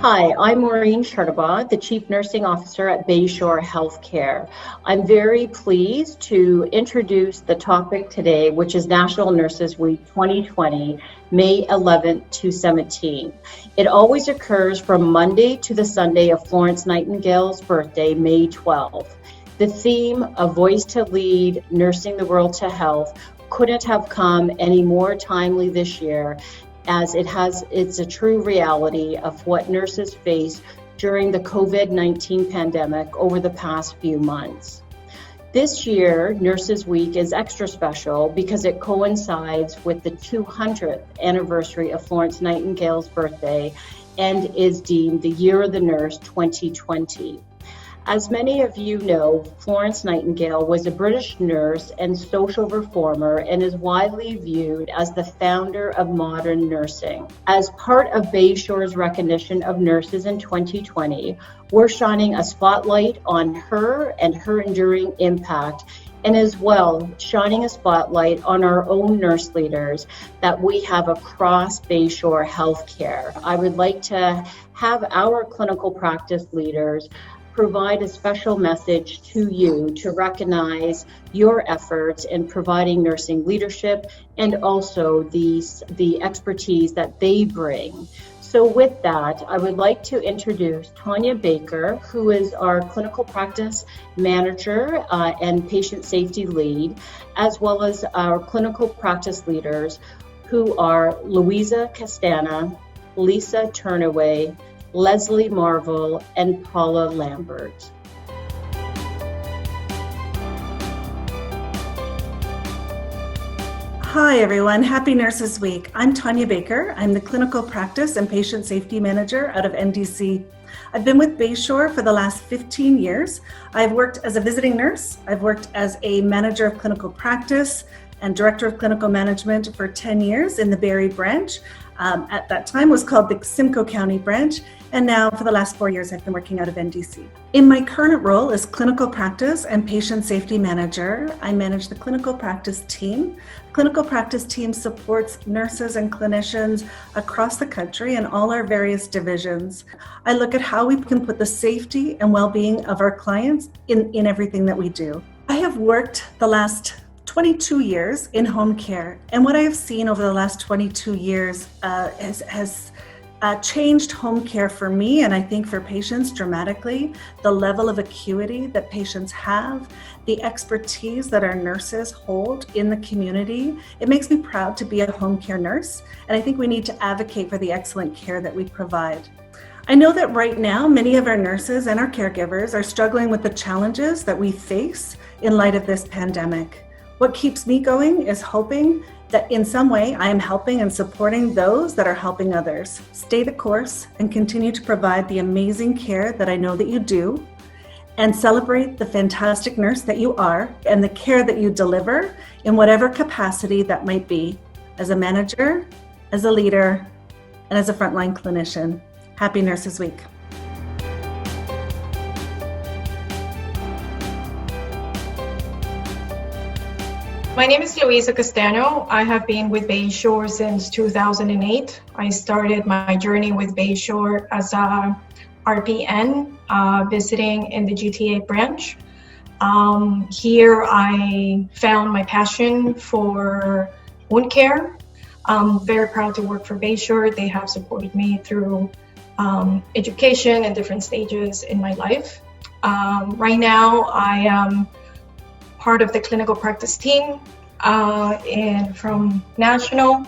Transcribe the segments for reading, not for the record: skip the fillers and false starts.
Hi, I'm Maureen Chartabaugh, the Chief Nursing Officer at Bayshore Healthcare. I'm very pleased to introduce the topic today, which is National Nurses Week 2020, May 11th to 17th. It always occurs from Monday to the Sunday of Florence Nightingale's birthday, May 12th. The theme, A Voice to Lead, Nursing the World to Health, couldn't have come any more timely this year, as it's a true reality of what nurses face during the COVID-19 pandemic over the past few months. This year, Nurses Week is extra special because it coincides with the 200th anniversary of Florence Nightingale's birthday and is deemed the Year of the Nurse 2020. As many of you know, Florence Nightingale was a British nurse and social reformer and is widely viewed as the founder of modern nursing. As part of Bayshore's recognition of nurses in 2020, we're shining a spotlight on her and her enduring impact, and as well shining a spotlight on our own nurse leaders that we have across Bayshore Healthcare. I would like to have our clinical practice leaders provide a special message to you to recognize your efforts in providing nursing leadership and also the expertise that they bring. So with that, I would like to introduce Tonya Baker, who is our clinical practice manager and patient safety lead, as well as our clinical practice leaders, who are Louisa Castana, Lisa Turnaway, Leslie Marvel, and Paula Lambert. Hi everyone, happy Nurses Week. I'm Tonya Baker. I'm the Clinical Practice and Patient Safety Manager out of NDC. I've been with Bayshore for the last 15 years. I've worked as a visiting nurse. I've worked as a manager of clinical practice and director of clinical management for 10 years in the Barrie branch. At that time was called the Simcoe County branch, and now for the last 4 years I've been working out of NDC. In my current role as clinical practice and patient safety manager, I manage the clinical practice team. The clinical practice team supports nurses and clinicians across the country in all our various divisions. I look at how we can put the safety and well-being of our clients in everything that we do. I have worked the last 22 years in home care, and what I have seen over the last 22 years has changed home care for me, and I think for patients dramatically. The level of acuity that patients have, the expertise that our nurses hold in the community. It makes me proud to be a home care nurse, and I think we need to advocate for the excellent care that we provide. I know that right now, many of our nurses and our caregivers are struggling with the challenges that we face in light of this pandemic. What keeps me going is hoping that in some way I am helping and supporting those that are helping others. Stay the course and continue to provide the amazing care that I know that you do, and celebrate the fantastic nurse that you are and the care that you deliver in whatever capacity that might be, as a manager, as a leader, and as a frontline clinician. Happy Nurses Week. My name is Louisa Castano. I have been with Bayshore since 2008. I started my journey with Bayshore as a RPN, visiting in the GTA branch. Here I found my passion for wound care. I'm very proud to work for Bayshore. They have supported me through education and different stages in my life. Right now I am part of the clinical practice team and from National,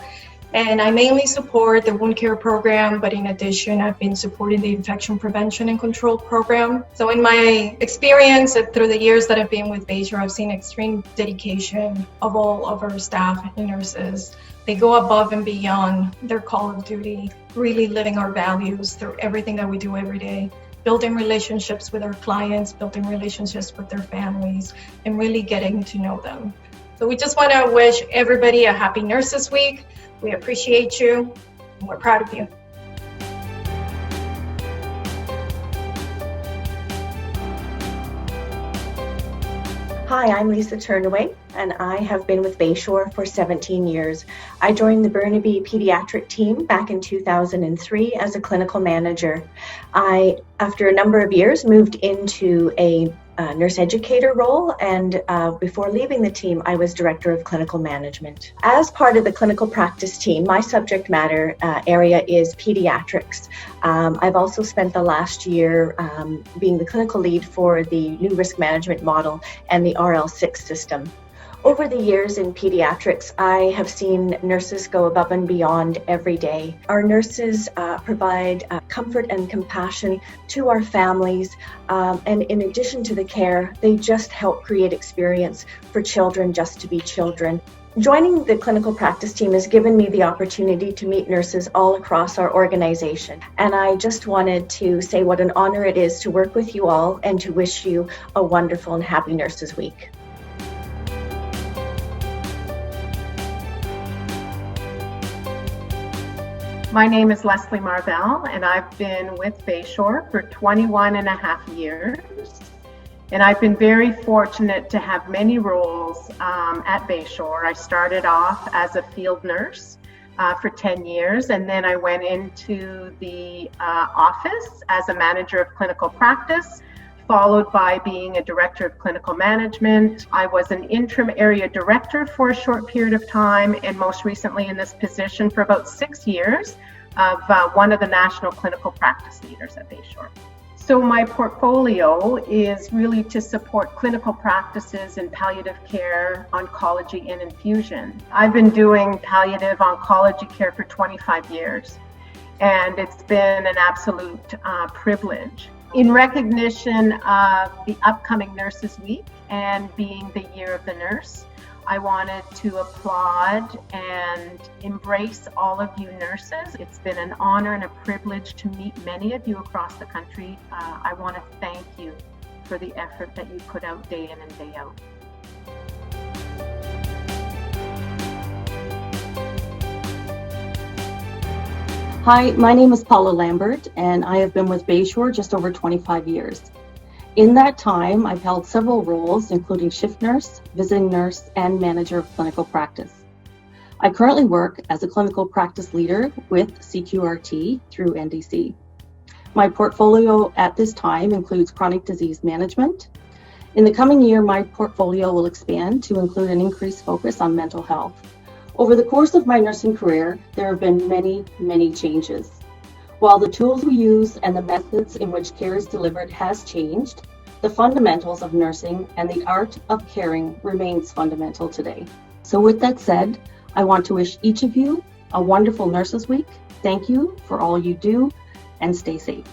and I mainly support the wound care program, but in addition I've been supporting the infection prevention and control program. So in my experience through the years that I've been with Bayshore, I've seen extreme dedication of all of our staff and nurses. They go above and beyond their call of duty, really living our values through everything that we do every day. Building relationships with our clients, building relationships with their families, and really getting to know them. So we just want to wish everybody a happy Nurses Week. We appreciate you, and we're proud of you. Hi, Hi, I'm Lisa Turnaway, and I have been with Bayshore for 17 years. I joined the Burnaby pediatric team back in 2003 as a clinical manager. I, after a number of years, moved into a nurse educator role, and before leaving the team, I was director of clinical management. As part of the clinical practice team, my subject matter area is pediatrics. I've also spent the last year being the clinical lead for the new risk management model and the RL6 system. Over the years in pediatrics, I have seen nurses go above and beyond every day. Our nurses provide comfort and compassion to our families, and in addition to the care, they just help create experience for children just to be children. Joining the clinical practice team has given me the opportunity to meet nurses all across our organization, and I just wanted to say what an honor it is to work with you all and to wish you a wonderful and happy Nurses Week. My name is Leslie Marvell, and I've been with Bayshore for 21 and a half years. And I've been very fortunate to have many roles at Bayshore. I started off as a field nurse for 10 years, and then I went into the office as a manager of clinical practice, followed by being a director of clinical management. I was an interim area director for a short period of time, and most recently in this position for about 6 years of one of the national clinical practice leaders at Bayshore. So my portfolio is really to support clinical practices in palliative care, oncology, and infusion. I've been doing palliative oncology care for 25 years, and it's been an absolute privilege. In recognition of the upcoming Nurses Week and being the Year of the Nurse, I wanted to applaud and embrace all of you nurses. It's been an honor and a privilege to meet many of you across the country. I want to thank you for the effort that you put out day in and day out. Hi, my name is Paula Lambert, and I have been with Bayshore just over 25 years. In that time, I've held several roles, including shift nurse, visiting nurse, and manager of clinical practice. I currently work as a clinical practice leader with CQRT through NDC. My portfolio at this time includes chronic disease management. In the coming year, my portfolio will expand to include an increased focus on mental health. Over the course of my nursing career, there have been many changes. While the tools we use and the methods in which care is delivered has changed, the fundamentals of nursing and the art of caring remains fundamental today. So with that said, I want to wish each of you a wonderful Nurses Week. Thank you for all you do, and stay safe.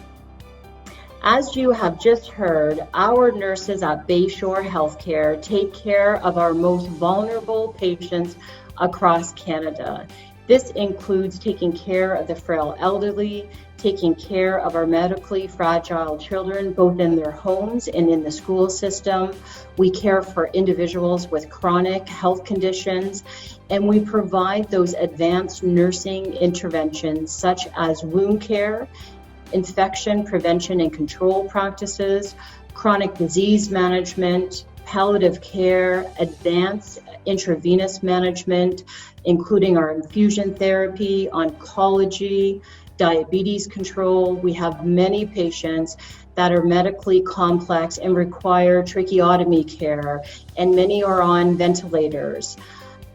As you have just heard, our nurses at Bayshore Healthcare take care of our most vulnerable patients across Canada. This includes taking care of the frail elderly, taking care of our medically fragile children, both in their homes and in the school system. We care for individuals with chronic health conditions, and we provide those advanced nursing interventions such as wound care, infection prevention and control practices, chronic disease management, palliative care, advanced intravenous management, including our infusion therapy, oncology, diabetes control. We have many patients that are medically complex and require tracheotomy care, and many are on ventilators.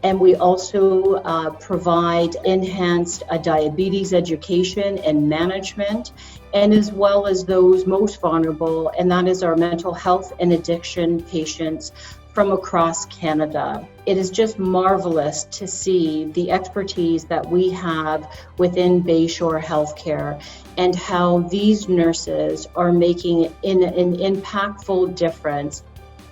And we also provide enhanced diabetes education and management, and as well as those most vulnerable, and that is our mental health and addiction patients from across Canada. It is just marvelous to see the expertise that we have within Bayshore Healthcare and how these nurses are making an impactful difference.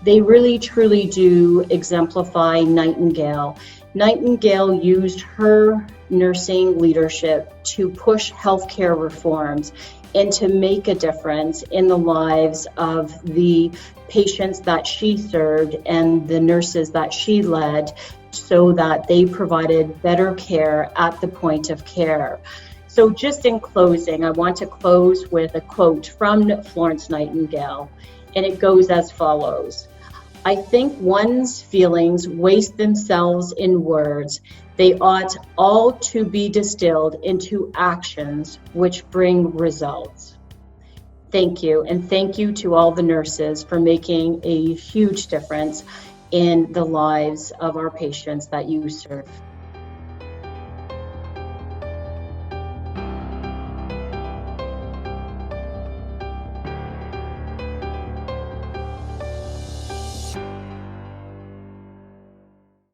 They really truly do exemplify Nightingale. Nightingale used her nursing leadership to push healthcare reforms and to make a difference in the lives of the patients that she served and the nurses that she led, so that they provided better care at the point of care. So just in closing, I want to close with a quote from Florence Nightingale, and it goes as follows: I think one's feelings waste themselves in words. They ought all to be distilled into actions which bring results. Thank you, and thank you to all the nurses for making a huge difference in the lives of our patients that you serve.